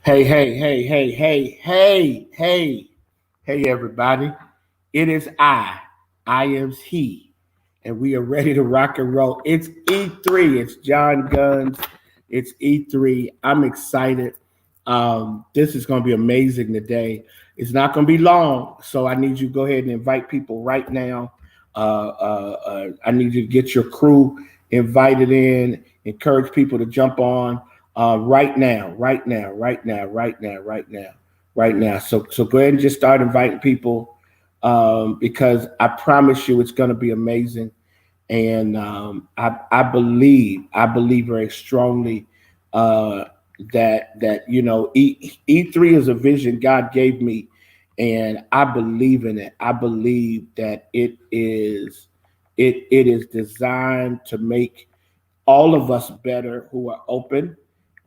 Hey, hey, hey, hey, hey, hey, hey, hey, everybody. It is I am he, and we are ready to rock and roll. It's E3, it's John Guns, it's E3. I'm excited. This is going to be amazing today. It's not going to be long, so I need you to go ahead and invite people right now. I need you to get your crew invited in, encourage people to jump on right now, right now, right now, right now, right now, right now. So go ahead and just start inviting people because I promise you it's going to be amazing. And I believe very strongly uh, that E3 is a vision God gave me, and I believe in it. I believe that it is designed to make all of us better who are open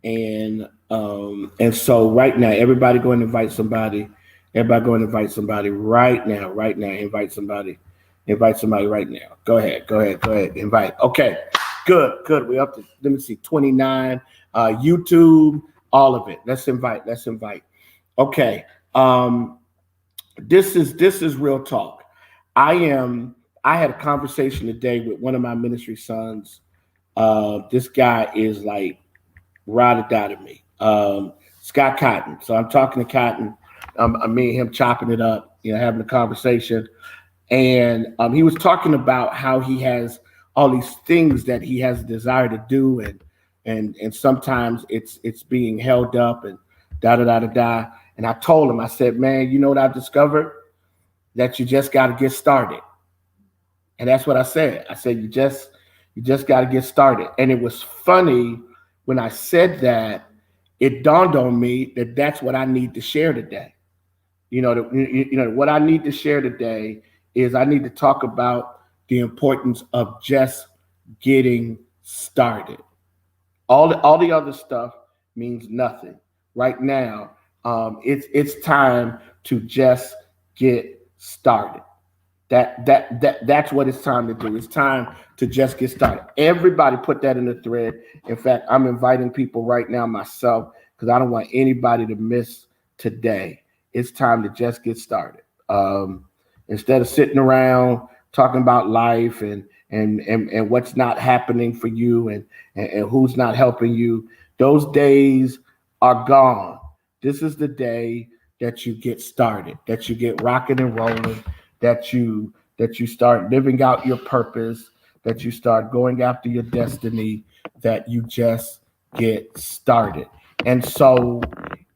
and so right now, everybody go and invite somebody. Everybody go and invite somebody right now. Right now, invite somebody. Invite somebody right now. Go ahead. Go ahead. Go ahead. Invite. Okay. Good. Good. We're up to, let me see, 29. YouTube, all of it. Let's invite. Let's invite. Okay. Um, this is real talk. I am. I had a conversation today with one of my ministry sons. This guy is like ride or die to me. Scott Cotton. So I'm talking to Cotton. Me and him chopping it up, having a conversation. And he was talking about how he has all these things that he has a desire to do, and sometimes it's being held up and da da da da da. And I told him, I said, man, you know what I've discovered? That you just got to get started. And that's what I said. I said you just got to get started. And it was funny when I said that, it dawned on me that that's what I need to share today. What I need to share today is I need to talk about the importance of just getting started. All the other stuff means nothing right now. It's time to just get started. That's what it's time to do. It's time to just get started. Everybody put that in the thread. In fact, I'm inviting people right now myself because I don't want anybody to miss today. It's time to just get started. Instead of sitting around talking about life and what's not happening for you and who's not helping you, those days are gone. This is the day that you get started, that you get rocking and rolling, that you start living out your purpose, that you start going after your destiny, that you just get started. And so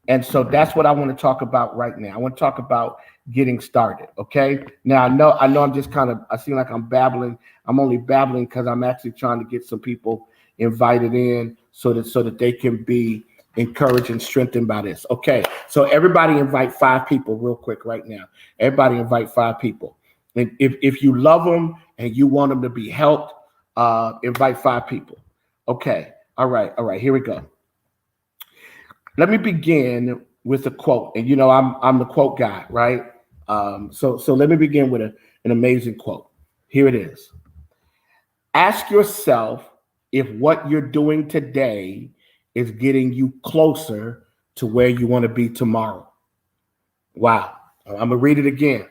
and so that's what I want to talk about right now. I want to talk about getting started. Okay. Now I know I'm just I seem like I'm babbling. I'm only babbling because I'm actually trying to get some people invited in so that they can be encouraged and strengthened by this. Okay. So everybody invite 5 people real quick right now. Everybody invite 5 people. And if you love them and you want them to be helped, invite 5 people. Okay. All right. All right. Here we go. Let me begin with a quote, and I'm the quote guy, right? So let me begin with an amazing quote. Here it is. Ask yourself if what you're doing today is getting you closer to where you want to be tomorrow. Wow. I'm gonna read it again.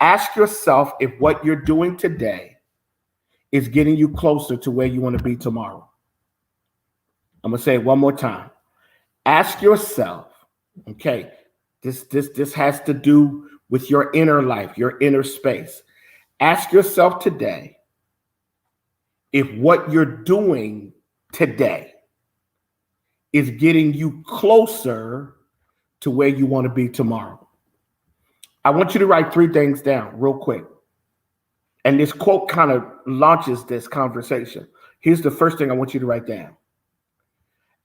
Ask yourself if what you're doing today is getting you closer to where you want to be tomorrow. I'm gonna say it one more time. Ask yourself, okay, this has to do with your inner life, your inner space. Ask yourself today if what you're doing today is getting you closer to where you want to be tomorrow. I want you to write 3 things down real quick. And this quote kind of launches this conversation. Here's the first thing I want you to write down.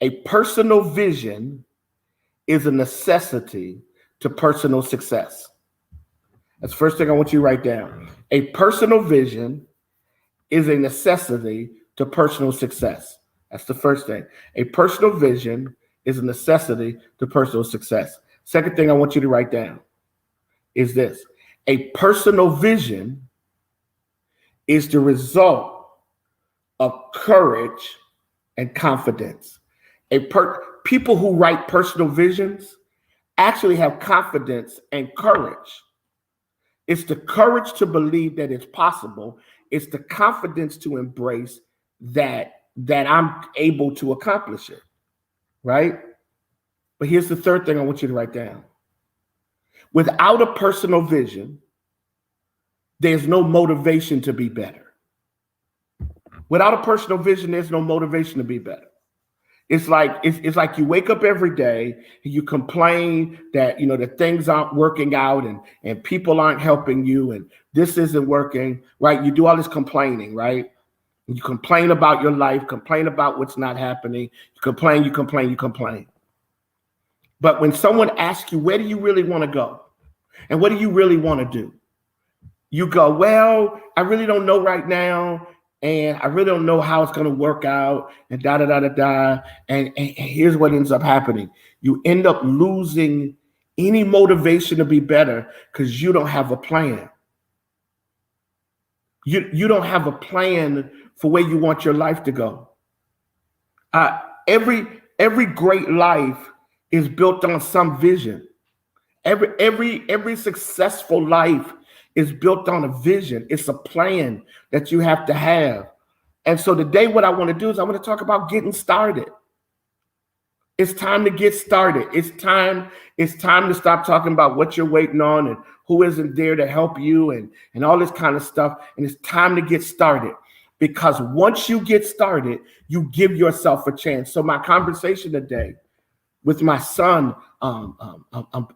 A personal vision is a necessity to personal success. That's the first thing I want you to write down. A personal vision is a necessity to personal success. That's the first thing. A personal vision is a necessity to personal success. Second thing I want you to write down is this. A personal vision is the result of courage and confidence. people who write personal visions actually have confidence and courage. It's the courage to believe that it's possible. It's the confidence to embrace that I'm able to accomplish it, right? But here's the third thing I want you to write down. Without a personal vision, there's no motivation to be better. Without a personal vision, there's no motivation to be better. It's like you wake up every day and you complain that that things aren't working out and people aren't helping you and this isn't working, right? You do all this complaining, right? You complain about your life, complain about what's not happening. You complain. But when someone asks you, where do you really want to go? And what do you really want to do? You go, well, I really don't know right now. And I really don't know how it's going to work out and da. And here's what ends up happening. You end up losing any motivation to be better because you don't have a plan. You don't have a plan for where you want your life to go. Every great life is built on some vision. Every successful life is built on a vision. It's a plan that you have to have. And so today what I want to do is I want to talk about getting started. It's time to get started. It's time to stop talking about what you're waiting on and who isn't there to help you and all this kind of stuff. And it's time to get started, because once you get started, you give yourself a chance. So my conversation today with my son,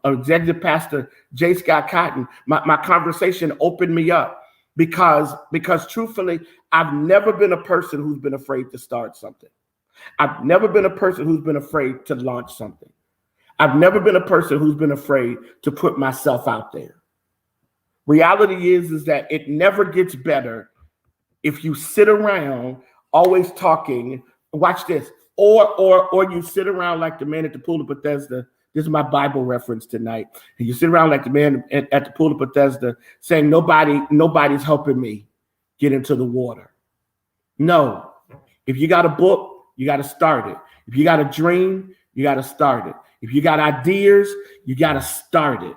executive pastor J. Scott Cotton, my conversation opened me up because truthfully, I've never been a person who's been afraid to start something. I've never been a person who's been afraid to launch something. I've never been a person who's been afraid to put myself out there. Reality is that it never gets better if you sit around always talking. Watch this. Or you sit around like the man at the pool of Bethesda. This is my Bible reference tonight. And you sit around like the man at the pool of Bethesda saying, nobody's helping me get into the water. No. If you got a book, you got to start it. If you got a dream, you got to start it. If you got ideas, you got to start it.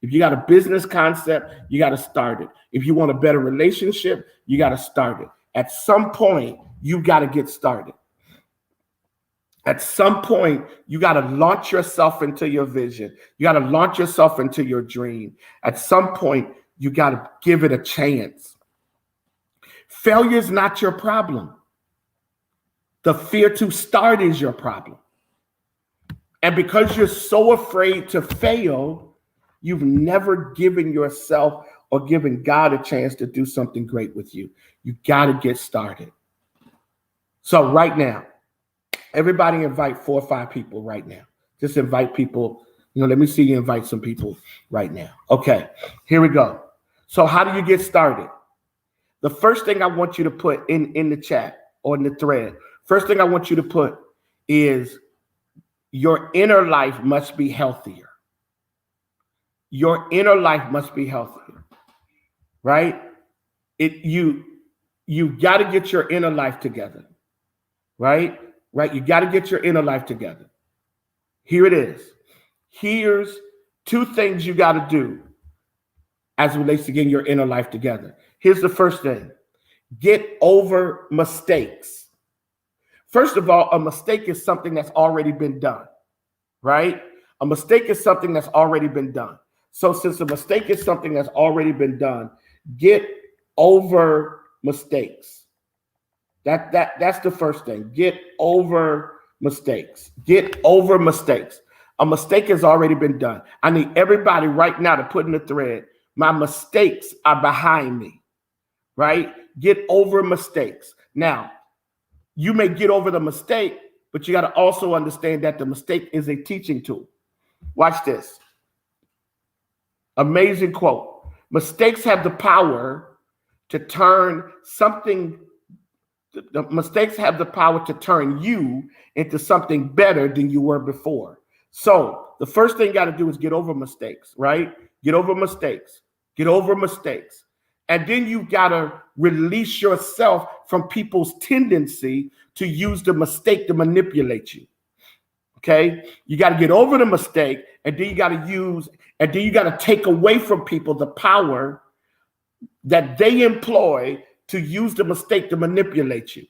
If you got a business concept, you got to start it. If you want a better relationship, you got to start it. At some point, you got to get started. At some point, you got to launch yourself into your vision. You got to launch yourself into your dream. At some point, you got to give it a chance. Failure is not your problem. The fear to start is your problem. And because you're so afraid to fail, you've never given yourself or given God a chance to do something great with you. You got to get started. So right now, everybody invite 4 or 5 people right now. Just invite people. Let me see you invite some people right now. Okay, here we go. So how do you get started? The first thing I want you to put in the chat or in the thread, first thing I want you to put is your inner life must be healthier. Your inner life must be healthier, right? You got to get your inner life together, right? Right? You got to get your inner life together. Here it is. Here's 2 things you got to do as it relates to getting your inner life together. Here's the first thing. Get over mistakes. First of all, a mistake is something that's already been done, right? A mistake is something that's already been done. So since a mistake is something that's already been done, get over mistakes. That's the first thing. Get over mistakes. Get over mistakes. A mistake has already been done. I need everybody right now to put in the thread, my mistakes are behind me, right? Get over mistakes. Now, you may get over the mistake, but you got to also understand that the mistake is a teaching tool. Watch this. Amazing quote. Mistakes have the power to turn something. The mistakes have the power to turn you into something better than you were before. So the first thing you got to do is get over mistakes, right? Get over mistakes. Get over mistakes. And then you got to release yourself from people's tendency to use the mistake to manipulate you. Okay, you got to get over the mistake, and then you got to take away from people the power that they employ to use the mistake to manipulate you,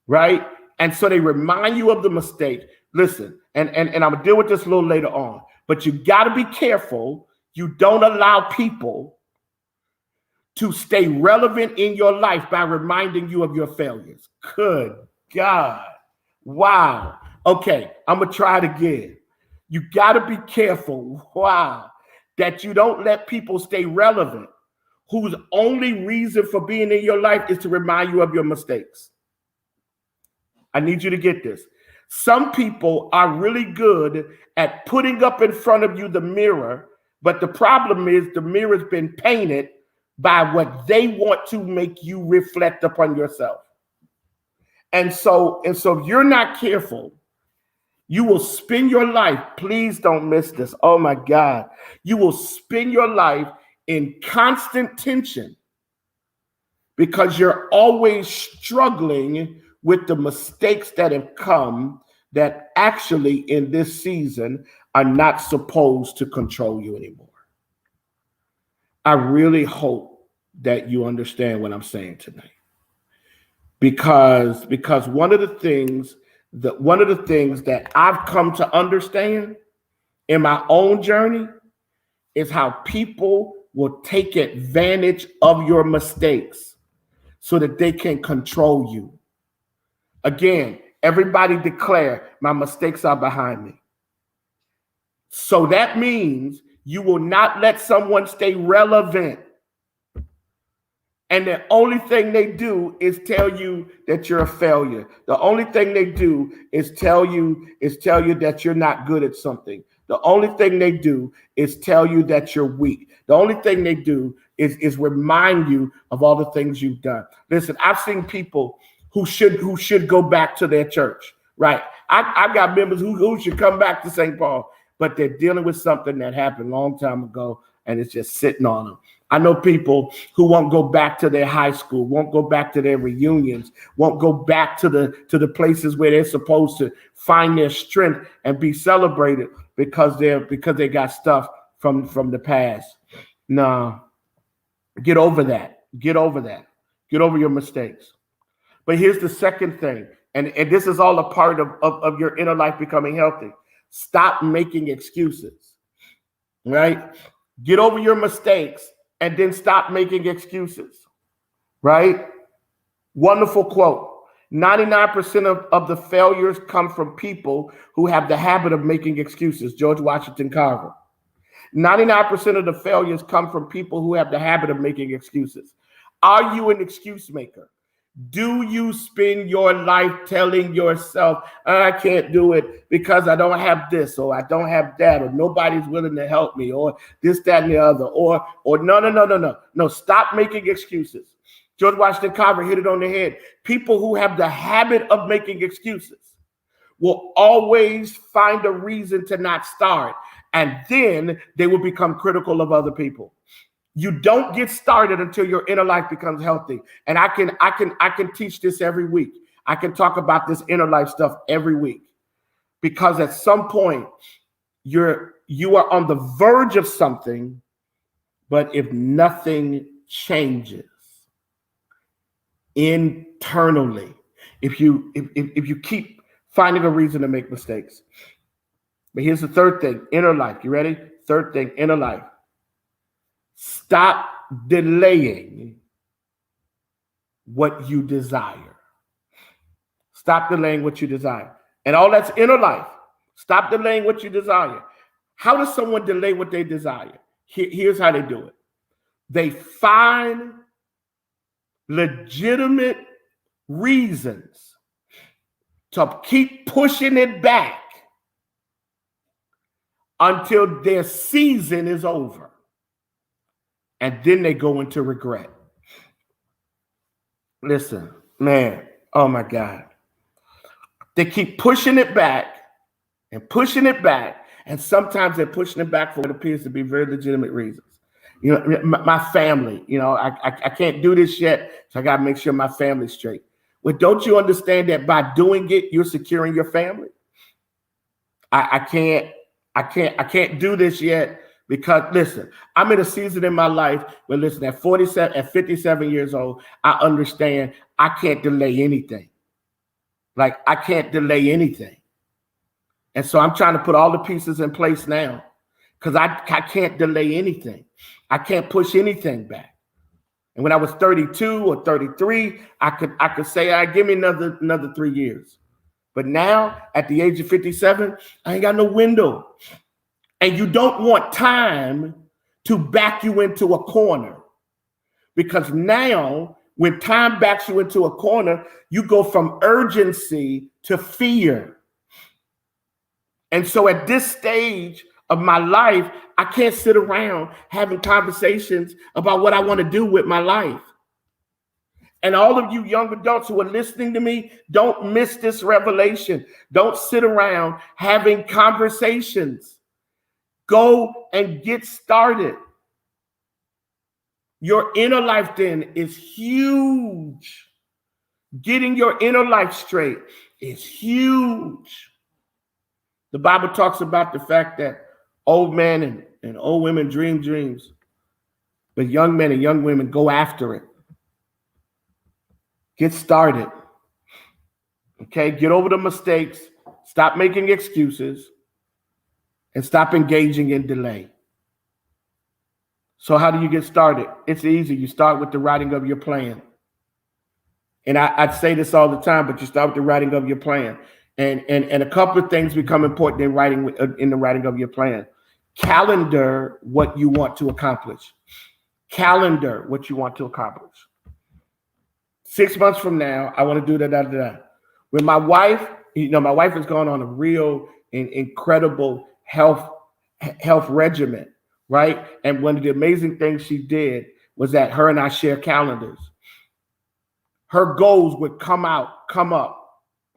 right? And so they remind you of the mistake. Listen, and I'm gonna deal with this a little later on, but you got to be careful you don't allow people to stay relevant in your life by reminding you of your failures. Good God. Wow. Okay, I'm going to try it again. You got to be careful, wow, that you don't let people stay relevant whose only reason for being in your life is to remind you of your mistakes. I need you to get this. Some people are really good at putting up in front of you the mirror, but the problem is the mirror's been painted by what they want to make you reflect upon yourself. And so if you're not careful, you will spend your life, please don't miss this. Oh my God. You will spend your life in constant tension because you're always struggling with the mistakes that have come that actually in this season are not supposed to control you anymore. I really hope that you understand what I'm saying tonight. Because one of the things that I've come to understand in my own journey is how people will take advantage of your mistakes so that they can control you. Again, everybody declare, my mistakes are behind me. So that means you will not let someone stay relevant. And the only thing they do is tell you that you're a failure. The only thing they do is tell you that you're not good at something. The only thing they do is tell you that you're weak. The only thing they do is remind you of all the things you've done. Listen, I've seen people who should go back to their church, right? I've got members who should come back to St. Paul, but they're dealing with something that happened a long time ago, and it's just sitting on them. I know people who won't go back to their high school, won't go back to their reunions, won't go back to the places where they're supposed to find their strength and be celebrated because they got stuff from the past. No, get over that. Get over that. Get over your mistakes. But here's the second thing, and this is all a part of your inner life becoming healthy. Stop making excuses, right? Get over your mistakes and then stop making excuses, right? Wonderful quote. 99% of the failures come from people who have the habit of making excuses. George Washington Carver. 99% of the failures come from people who have the habit of making excuses. Are you an excuse maker? Do you spend your life telling yourself, I can't do it because I don't have this, or I don't have that, or nobody's willing to help me, or this, that, and the other, or no, stop making excuses. George Washington Carver hit it on the head. People who have the habit of making excuses will always find a reason to not start, and then they will become critical of other people. You don't get started until your inner life becomes healthy. And I can teach this every week. I can talk about this inner life stuff every week. Because at some point you are on the verge of something, but if nothing changes internally, if you keep finding a reason to make mistakes. But here's the third thing, inner life. You ready? Third thing, inner life. Stop delaying what you desire. Stop delaying what you desire. And all that's inner life. Stop delaying what you desire. How does someone delay what they desire? Here's how they do it. They find legitimate reasons to keep pushing it back until their season is over. And then they go into regret. Listen, man, oh my God. They keep pushing it back and pushing it back. And sometimes they're pushing it back for what appears to be very legitimate reasons. You know, my family, I can't do this yet, so I got to make sure my family's straight. Well, don't you understand that by doing it, you're securing your family? I can't do this yet because listen, I'm in a season in my life where listen, at 57 years old, I understand I can't delay anything. Like I can't delay anything. And so I'm trying to put all the pieces in place now because I can't delay anything. I can't push anything back. And when I was 32 or 33, I could say, "I give me another 3 years." But now, at the age of 57, I ain't got no window. And you don't want time to back you into a corner. Because now, when time backs you into a corner, you go from urgency to fear. And so at this stage of my life, I can't sit around having conversations about what I want to do with my life. And all of you young adults who are listening to me, don't miss this revelation. Don't sit around having conversations. Go and get started. Your inner life then is huge. Getting your inner life straight is huge. The Bible talks about the fact that old men and old women dream dreams, but young men and young women go after it. Get started. Okay, get over the mistakes, stop making excuses, and stop engaging in delay. So how do you get started? It's easy. You start with the writing of your plan. And I say this all the time, but you start with the writing of your plan. And a couple of things become important in the writing of your plan. Calendar what you want to accomplish. Calendar what you want to accomplish. 6 months from now, I want to do that. When my wife, my wife has gone on a real and incredible health regimen, right? And one of the amazing things she did was that her and I share calendars. Her goals would come up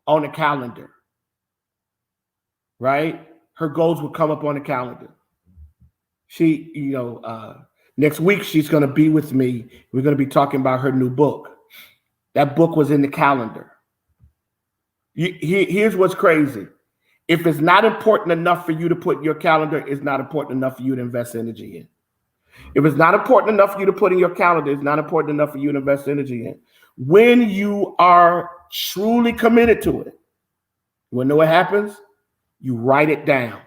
on the calendar, right? Her goals would come up on the calendar. She, next week she's going to be with me. We're going to be talking about her new book. That book was in the calendar. Here's what's crazy. If it's not important enough for you to put in your calendar, it's not important enough for you to invest energy in. If it's not important enough for you to put in your calendar, it's not important enough for you to invest energy in. When you are truly committed to it, you want to know what happens? You write it down,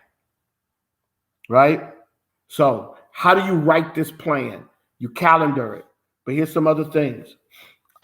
right? So how do you write this plan? You calendar it. But here's some other things.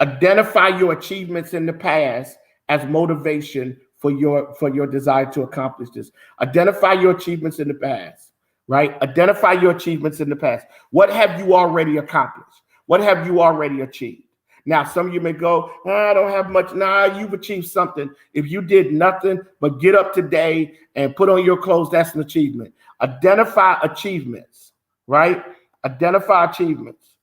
Identify your achievements in the past as motivation for your desire to accomplish this. Identify your achievements in the past, right? Identify your achievements in the past. What have you already accomplished? What have you already achieved? Now, some of you may go, I don't have much. Nah, you've achieved something. If you did nothing but get up today and put on your clothes, that's an achievement. Identify achievements, right? Identify achievements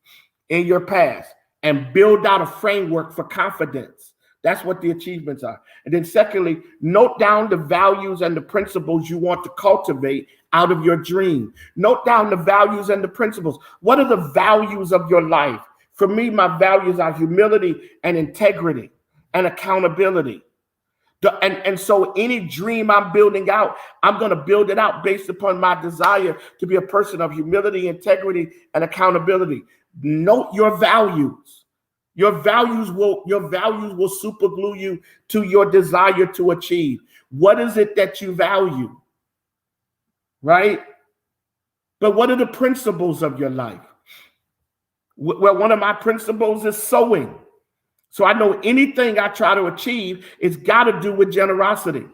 in your past and build out a framework for confidence. That's what the achievements are. And then secondly, note down the values and the principles you want to cultivate out of your dream. Note down the values and the principles. What are the values of your life? For me, my values are humility and integrity and accountability. And so any dream I'm building out, I'm going to build it out based upon my desire to be a person of humility, integrity, and accountability. Note your values. Your values will super glue you to your desire to achieve. What is it that you value? Right? But what are the principles of your life? Well, one of my principles is sowing. So I know anything I try to achieve, it's got to do with generosity.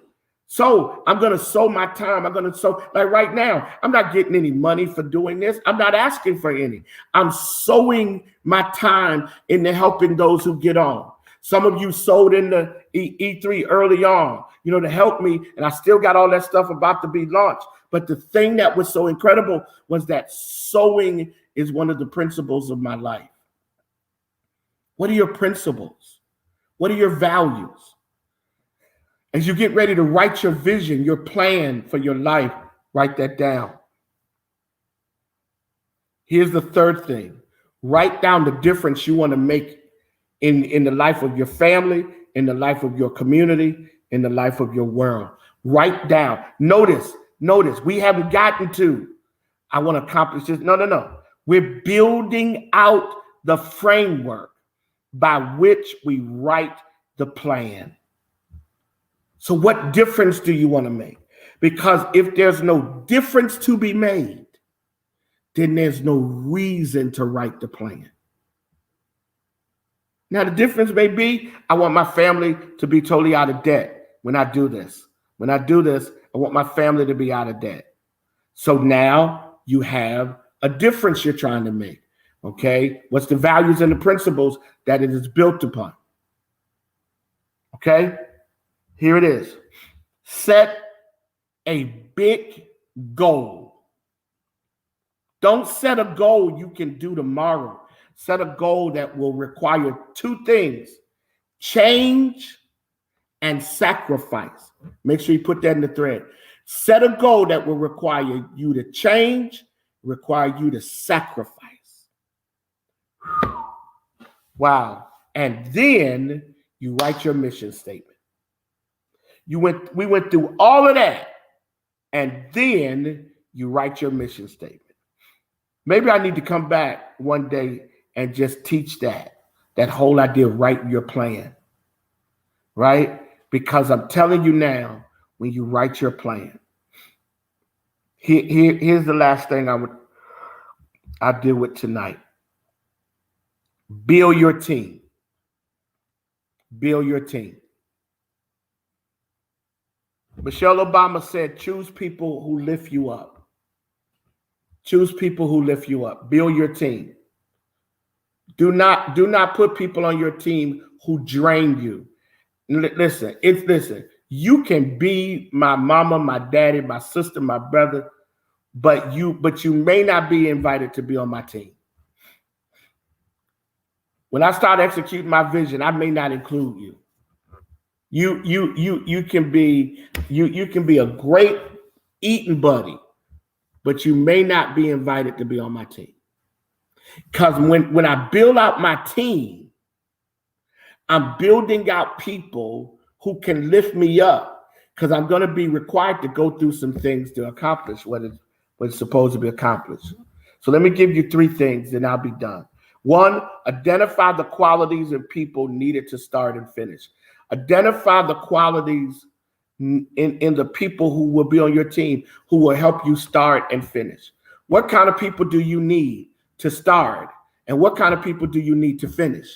So I'm going to sow my time. I'm going to sow, like right now, I'm not getting any money for doing this. I'm not asking for any. I'm sowing my time into helping those who get on. Some of you sowed in the E3 early on, to help me. And I still got all that stuff about to be launched. But the thing that was so incredible was that sowing is one of the principles of my life. What are your principles? What are your values? As you get ready to write your vision, your plan for your life, write that down. Here's the third thing. Write down the difference you want to make in the life of your family, in the life of your community, in the life of your world. Write down. Notice, we haven't gotten to, I want to accomplish this. No. We're building out the framework by which we write the plan. So what difference do you want to make? Because if there's no difference to be made, then there's no reason to write the plan. Now, the difference may be, I want my family to be totally out of debt when I do this. When I do this, I want my family to be out of debt. So now you have a difference you're trying to make. Okay? What's the values and the principles that it is built upon? Okay? Here it is. Set a big goal. Don't set a goal you can do tomorrow. Set a goal that will require two things: change and sacrifice. Make sure you put that in the thread. Set a goal that will require you to change, require you to sacrifice. Wow. And then you write your mission statement. We went through all of that, and then you write your mission statement. Maybe I need to come back one day and just teach that whole idea of writing your plan, right? Because I'm telling you now, when you write your plan, here's the last thing I'll deal with tonight. Build your team. Build your team. Michelle Obama said, choose people who lift you up. Choose people who lift you up. Build your team. Do not put people on your team who drain you. Listen, you can be my mama, my daddy, my sister, my brother, but you may not be invited to be on my team. When I start executing my vision, I may not include you. You can be a great eating buddy, but you may not be invited to be on my team. Because when I build out my team, I'm building out people who can lift me up, because I'm going to be required to go through some things to accomplish what is supposed to be accomplished. So let me give you three things, then I'll be done. One, identify the qualities of people needed to start and finish. Identify the qualities in the people who will be on your team, who will help you start and finish. What kind of people do you need to start, and what kind of people do you need to finish?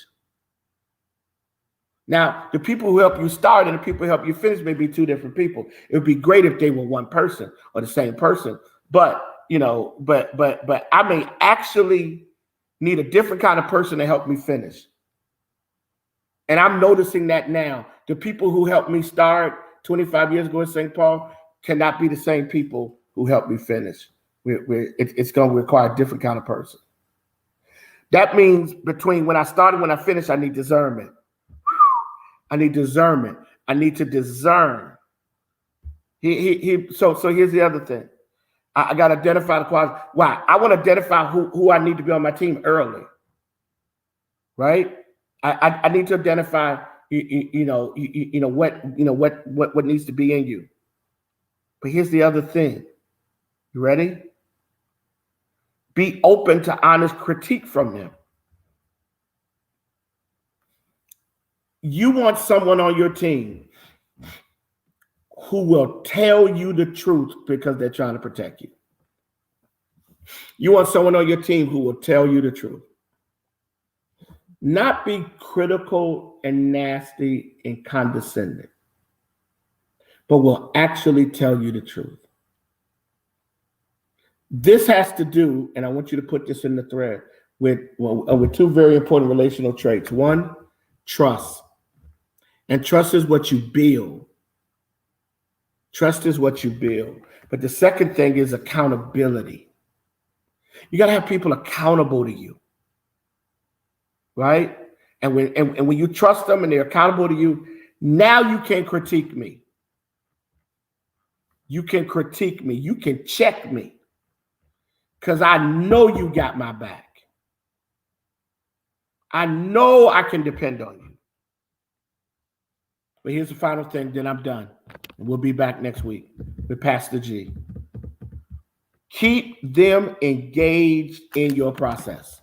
Now, the people who help you start and the people who help you finish may be two different people. It would be great if they were one person or the same person, but I may actually need a different kind of person to help me finish. And I'm noticing that now. The people who helped me start 25 years ago in St. Paul cannot be the same people who helped me finish. It's going to require a different kind of person. That means between when I started and when I finished, I need discernment. I need discernment. I need to discern. So here's the other thing. I got to identify the qualities. Why? I want to identify who I need to be on my team early. Right? I need to identify, what needs to be in you. But here's the other thing. You ready? Be open to honest critique from them. You want someone on your team who will tell you the truth because they're trying to protect you. You want someone on your team who will tell you the truth. Not be critical and nasty and condescending, but will actually tell you the truth. This has to do, and I want you to put this in the thread, with two very important relational traits. One, trust. And trust is what you build. Trust is what you build. But the second thing is accountability. You got to have people accountable to you. Right? And when you trust them and they're accountable to you, now you can critique me. You can critique me. You can check me. Because I know you got my back. I know I can depend on you. But here's the final thing, then I'm done. We'll be back next week with Pastor G. Keep them engaged in your process.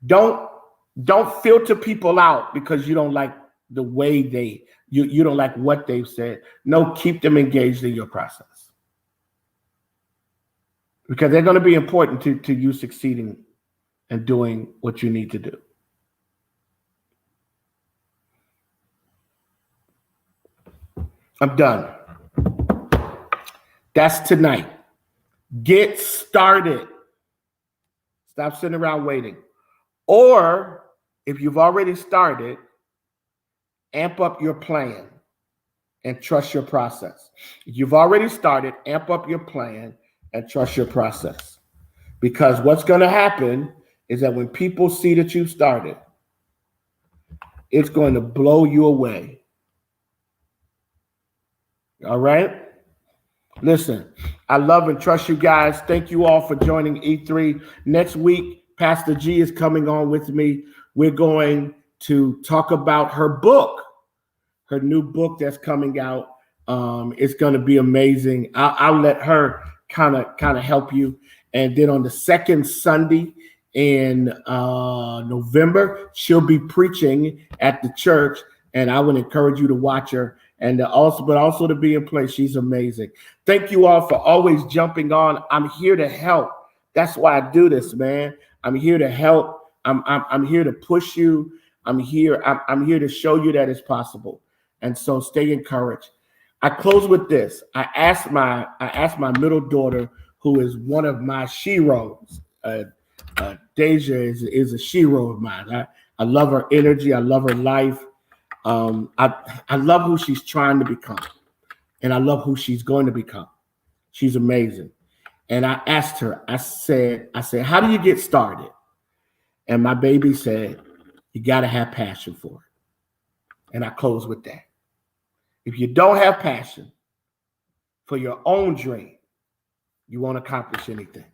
Don't filter people out because you don't like the way you don't like what they've said. No, keep them engaged in your process. Because they're going to be important to you succeeding and doing what you need to do. I'm done. That's tonight. Get started. Stop sitting around waiting. Or if you've already started, amp up your plan and trust your process. If you've already started, amp up your plan and trust your process. Because what's going to happen is that when people see that you've started, it's going to blow you away. All right? Listen, I love and trust you guys. Thank you all for joining E3. Next week, Pastor G is coming on with me. We're going to talk about her book, her new book that's coming out. It's going to be amazing. I'll let her kind of help you. And then on the second Sunday in November, she'll be preaching at the church, and I would encourage you to watch her. And also to be in place. She's amazing. Thank you all for always jumping on. I'm here to help. That's why I do this, man. I'm here to help. I'm here to push you. I'm here to show you that it's possible. And so stay encouraged. I close with this. I asked my middle daughter, who is one of my sheroes. Deja is a shero of mine. I love her energy. I love her life. I love who she's trying to become, and I love who she's going to become. She's amazing. And I asked her, I said, how do you get started? And my baby said, you got to have passion for it. And I close with that. If you don't have passion for your own dream, you won't accomplish anything.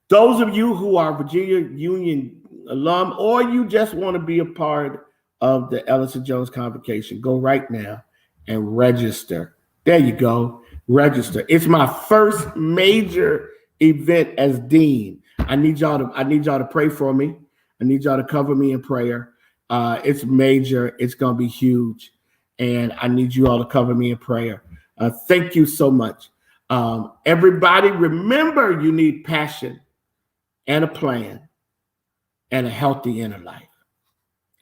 Those of you who are Virginia Union alum, or you just want to be a part of the Ellison Jones Convocation, go right now and register. There you go. Register. It's my first major event as dean. I need y'all to pray for me. I need y'all to cover me in prayer. It's major. It's going to be huge. And I need you all to cover me in prayer. Thank you so much. Everybody, remember you need passion and a plan and a healthy inner life.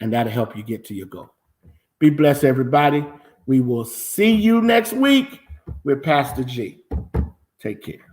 And that'll help you get to your goal. Be blessed, everybody. We will see you next week with Pastor G. Take care.